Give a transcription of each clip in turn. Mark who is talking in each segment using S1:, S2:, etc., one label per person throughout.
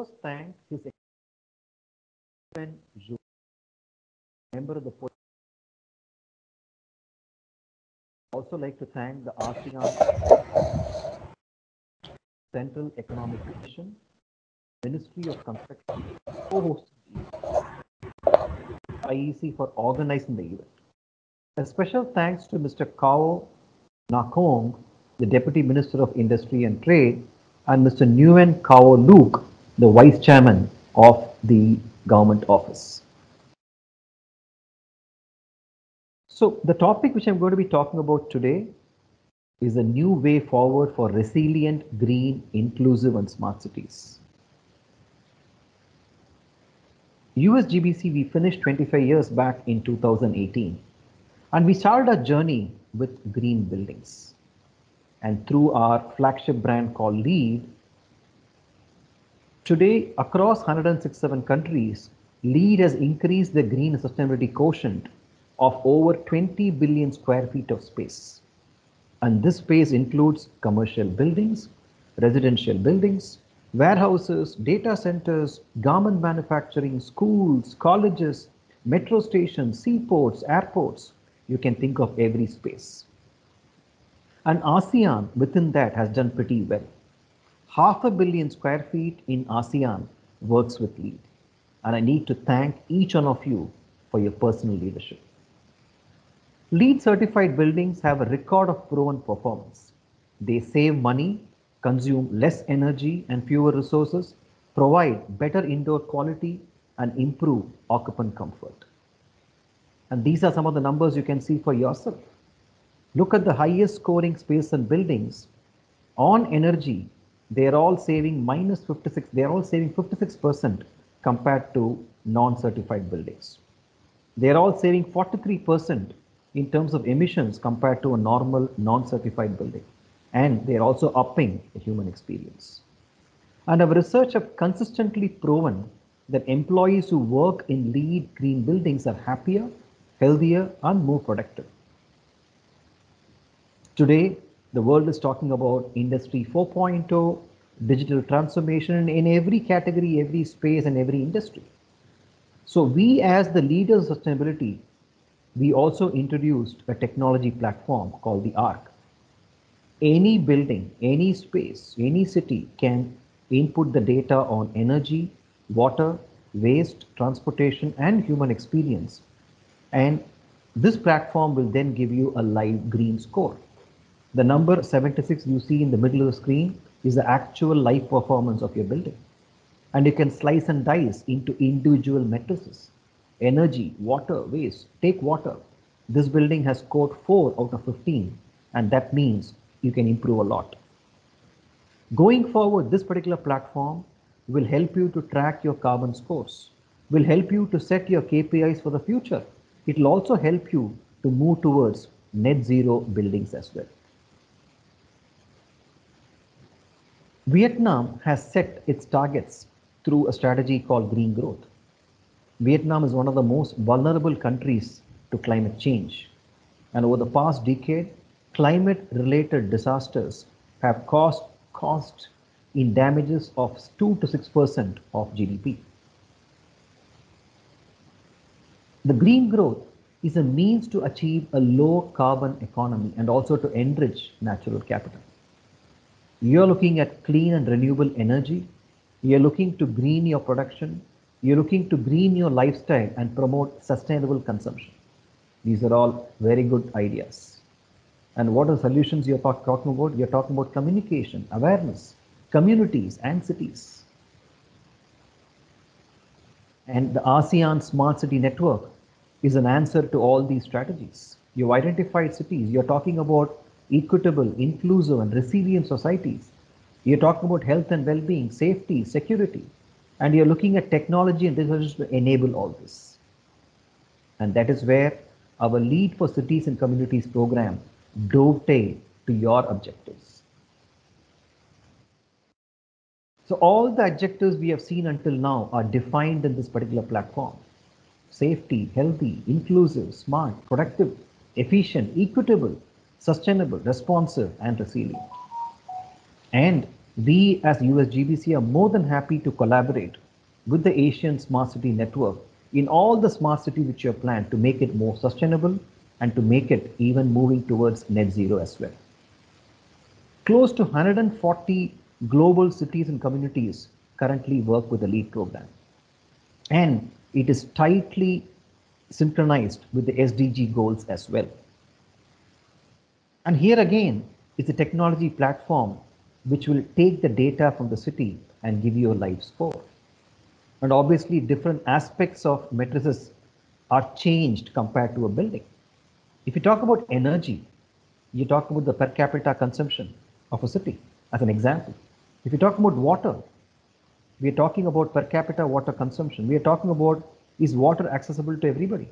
S1: first thank His Excellency member of the also like to thank the ASEAN Central Economic Commission, Ministry of Construction, co-hosting IEC for organizing the event. A special thanks to Mr. Kao Nakong, the Deputy Minister of Industry and Trade, and Mr. Nguyen Kao Luke, the Vice Chairman of the Government Office. So the topic which I'm going to be talking about today is a new way forward for resilient, green, inclusive and smart cities. USGBC we finished 25 years back in 2018 and we started our journey with green buildings. And through our flagship brand called LEED, today across 167 countries, LEED has increased the green sustainability quotient of over 20 billion square feet of space. And this space includes commercial buildings, residential buildings, warehouses, data centers, garment manufacturing, schools, colleges, metro stations, seaports, airports. You can think of every space. And ASEAN within that has done pretty well. 500 million square feet in ASEAN works with LEED. And I need to thank each one of you for your personal leadership. LEED certified buildings have a record of proven performance. They save money, consume less energy and fewer resources, provide better indoor quality and improve occupant comfort. And these are some of the numbers you can see for yourself. Look at the highest scoring space and buildings. On energy, they're all saving minus 56, they're all saving 56% compared to non-certified buildings. They're all saving 43% in terms of emissions compared to a normal non-certified building. And they're also upping the human experience. And our research have consistently proven that employees who work in LEED green buildings are happier, healthier, and more productive. Today, the world is talking about Industry 4.0, digital transformation in every category, every space, and every industry. So we as the leaders of sustainability, we also introduced a technology platform called the ARC. Any building, any space, any city can input the data on energy, water, waste, transportation, and human experience. And this platform will then give you a live green score. The number 76 you see in the middle of the screen is the actual live performance of your building. And you can slice and dice into individual matrices. Energy, water, waste. Take water. This building has scored 4 out of 15, and that means you can improve a lot. Going forward, this particular platform will help you to track your carbon scores, will help you to set your KPIs for the future. It will also help you to move towards net zero buildings as well. Vietnam has set its targets through a strategy called green growth. Vietnam is one of the most vulnerable countries to climate change. And over the past decade, climate-related disasters have caused in damages of 2 to 6% of GDP. The green growth is a means to achieve a low carbon economy and also to enrich natural capital. You're looking at clean and renewable energy. You're looking to green your production. You're looking to green your lifestyle and promote sustainable consumption. These are all very good ideas. And what are the solutions you're talking about? You're talking about communication, awareness, communities and cities. And the ASEAN Smart City Network is an answer to all these strategies. You've identified cities. You're talking about equitable, inclusive and resilient societies. You're talking about health and well-being, safety, security. And you're looking at technology and resources to enable all this. And that is where our LEED for Cities and Communities program dovetail to your objectives. So all the objectives we have seen until now are defined in this particular platform. Safety, healthy, inclusive, smart, productive, efficient, equitable, sustainable, responsive, and resilient. And We as USGBC are more than happy to collaborate with the Asian Smart City Network in all the smart cities which you have planned to make it more sustainable and to make it even moving towards net zero as well. Close to 140 global cities and communities currently work with the LEAD program. And it is tightly synchronized with the SDG goals as well. And here again is a technology platform which will take the data from the city and give you a live score. And obviously different aspects of matrices are changed compared to a building. If you talk about energy, you talk about the per capita consumption of a city as an example. If you talk about water, we are talking about per capita water consumption. We are talking about, is water accessible to everybody?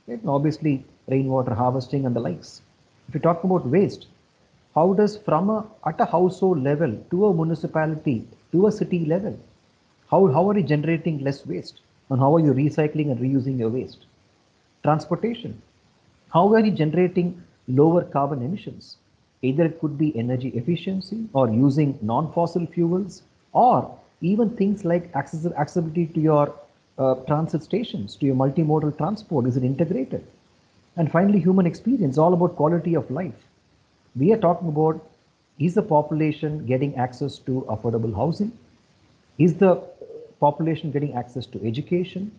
S1: Right? And obviously rainwater harvesting and the likes. If you talk about waste, how does at a household level to a municipality to a city level, how are you generating less waste, and how are you recycling and reusing your waste? Transportation, how are you generating lower carbon emissions? Either it could be energy efficiency or using non-fossil fuels, or even things like accessibility to your transit stations, to your multimodal transport. Is it integrated? And finally, human experience, all about quality of life. We are talking about, is the population getting access to affordable housing? Is the population getting access to education?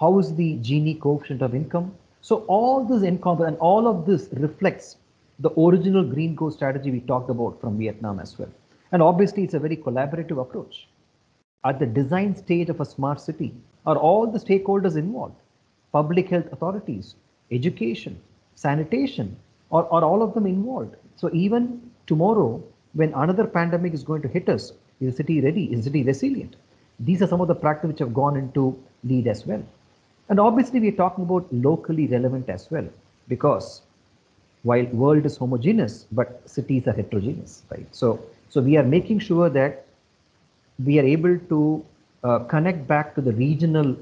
S1: How is the Gini coefficient of income? So all this encompass and all of this reflects the original Green Go strategy we talked about from Vietnam as well. And obviously it's a very collaborative approach. At the design stage of a smart city are all the stakeholders involved: public health authorities, education, sanitation, are all of them involved. So even tomorrow, when another pandemic is going to hit us, is the city ready? Is the city resilient? These are some of the practices which have gone into LEAD as well. And obviously we are talking about locally relevant as well, because while world is homogeneous, but cities are heterogeneous, right? So we are making sure that we are able to connect back to the regional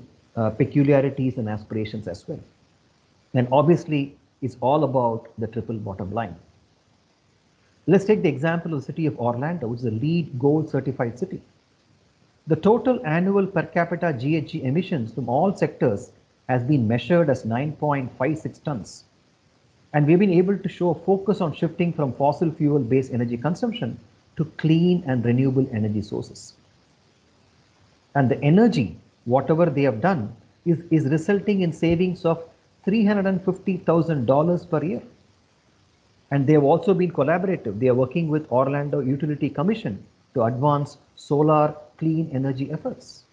S1: peculiarities and aspirations as well. And obviously, it's all about the triple bottom line. Let's take the example of the city of Orlando, which is a LEED Gold certified city. The total annual per capita GHG emissions from all sectors has been measured as 9.56 tons. And we've been able to show a focus on shifting from fossil fuel-based energy consumption to clean and renewable energy sources. And the energy, whatever they have done, is resulting in savings of $350,000 per year. And they have also been collaborative. They are working with Orlando Utility Commission to advance solar clean energy efforts.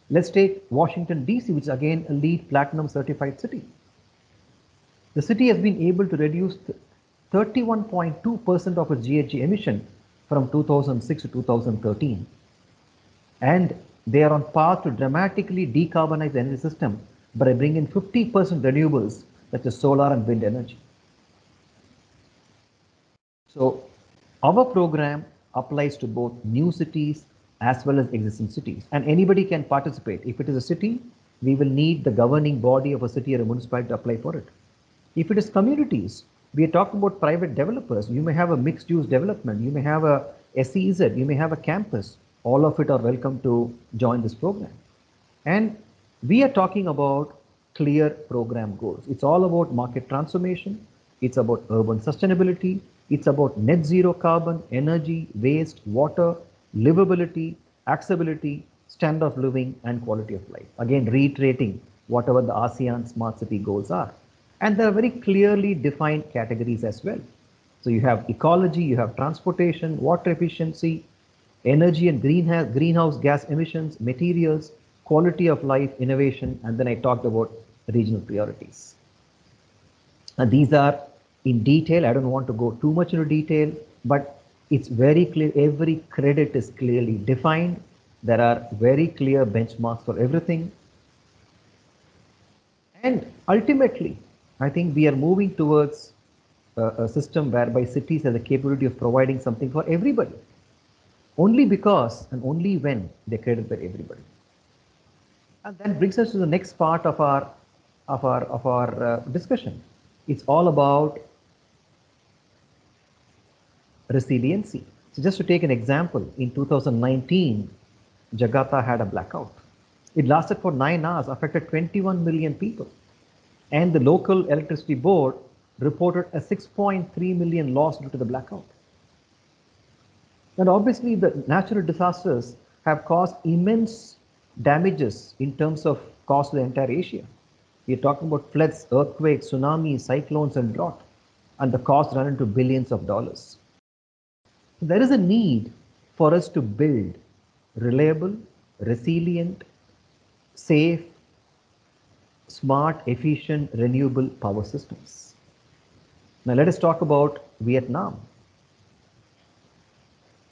S1: Let's take Washington, D.C., which is again a LEED Platinum certified city. The city has been able to reduce 31.2% of its GHG emission from 2006 to 2013. And they are on path to dramatically decarbonize the energy system by bringing 50% renewables, such as solar and wind energy. So our program applies to both new cities as well as existing cities, and anybody can participate. If it is a city, we will need the governing body of a city or a municipality to apply for it. If it is communities, we are talking about private developers. You may have a mixed use development, you may have a SEZ, you may have a campus. All of it are welcome to join this program. And we are talking about clear program goals. It's all about market transformation. It's about urban sustainability. It's about net zero carbon, energy, waste, water, livability, accessibility, standard of living, and quality of life. Again, reiterating whatever the ASEAN smart city goals are. And there are very clearly defined categories as well. So you have ecology, you have transportation, water efficiency, energy and greenhouse gas emissions, materials, quality of life, innovation, and then I talked about regional priorities. And these are in detail. I don't want to go too much into detail, but it's very clear. Every credit is clearly defined. There are very clear benchmarks for everything. And ultimately, I think we are moving towards a system whereby cities have the capability of providing something for everybody, only because and only when they're created by everybody. And that brings us to the next part of our discussion. It's all about resiliency. So just to take an example, in 2019, Jakarta had a blackout. It lasted for 9 hours, affected 21 million people. And the local electricity board reported a 6.3 million loss due to the blackout. And obviously the natural disasters have caused immense damages in terms of cost to the entire Asia. We're talking about floods, earthquakes, tsunamis, cyclones, and drought, and the costs run into billions of dollars. There is a need for us to build reliable, resilient, safe, smart, efficient, renewable power systems. Now let us talk about Vietnam.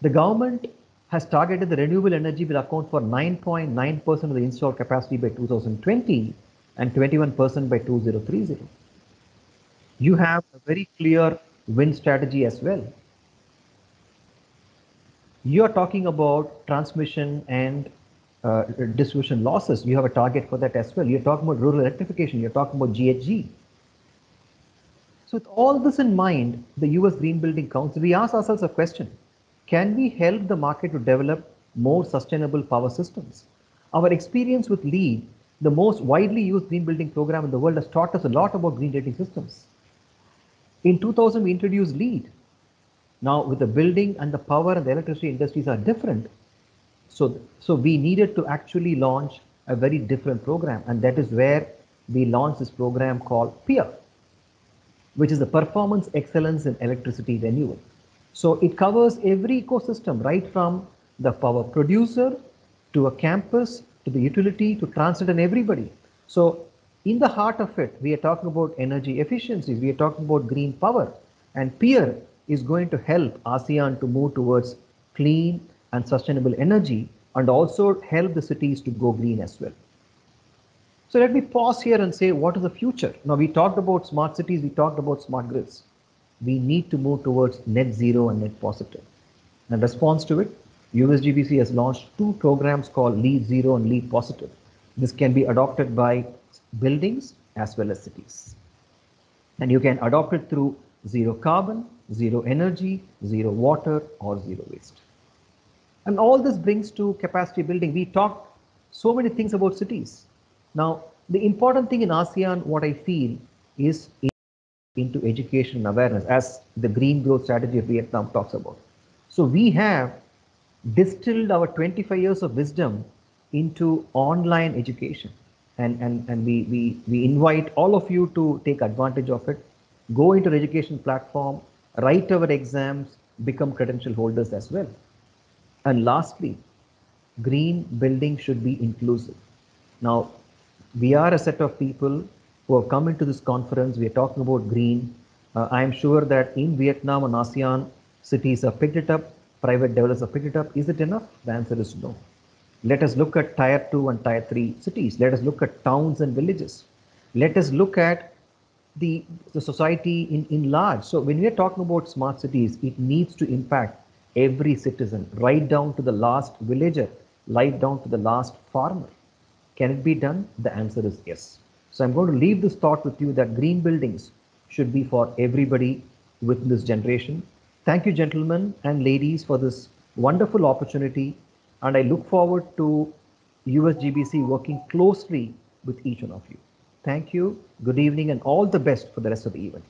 S1: The government has targeted the renewable energy will account for 9.9% of the installed capacity by 2020 and 21% by 2030. You have a very clear wind strategy as well. You are talking about transmission and distribution losses. You have a target for that as well. You're talking about rural electrification. You're talking about GHG. So with all this in mind, the US Green Building Council, we ask ourselves a question. Can we help the market to develop more sustainable power systems? Our experience with LEED, the most widely used green building program in the world, has taught us a lot about green rating systems. In 2000, we introduced LEED. Now, with the building and the power and the electricity industries are different, so we needed to actually launch a very different program, and that is where we launched this program called PEER, which is the Performance Excellence in Electricity Renewal. So it covers every ecosystem, right from the power producer to a campus, to the utility, to transit and everybody. So in the heart of it, we are talking about energy efficiency, we are talking about green power, and PEER is going to help ASEAN to move towards clean and sustainable energy and also help the cities to go green as well. So let me pause here and say, what is the future? Now we talked about smart cities, we talked about smart grids. We need to move towards net zero and net positive. In response to it, USGBC has launched two programs called LEED Zero and LEED Positive. This can be adopted by buildings as well as cities. And you can adopt it through zero carbon, zero energy, zero water, or zero waste. And all this brings to capacity building. We talked so many things about cities. Now, the important thing in ASEAN, what I feel, is into education and awareness, as the green growth strategy of Vietnam talks about. So we have distilled our 25 years of wisdom into online education. And we invite all of you to take advantage of it, go into the education platform, write our exams, become credential holders as well. And lastly, green building should be inclusive. Now, we are a set of people who have come into this conference. We are talking about green. I am sure that in Vietnam and ASEAN, cities have picked it up, private developers have picked it up. Is it enough? The answer is no. Let us look at tier 2 and tier 3 cities. Let us look at towns and villages. Let us look at the society in large. So when we are talking about smart cities, it needs to impact every citizen, right down to the last villager, right down to the last farmer. Can it be done? The answer is yes. So I'm going to leave this thought with you that green buildings should be for everybody within this generation. Thank you, gentlemen and ladies, for this wonderful opportunity. And I look forward to USGBC working closely with each one of you. Thank you, good evening, and all the best for the rest of the event.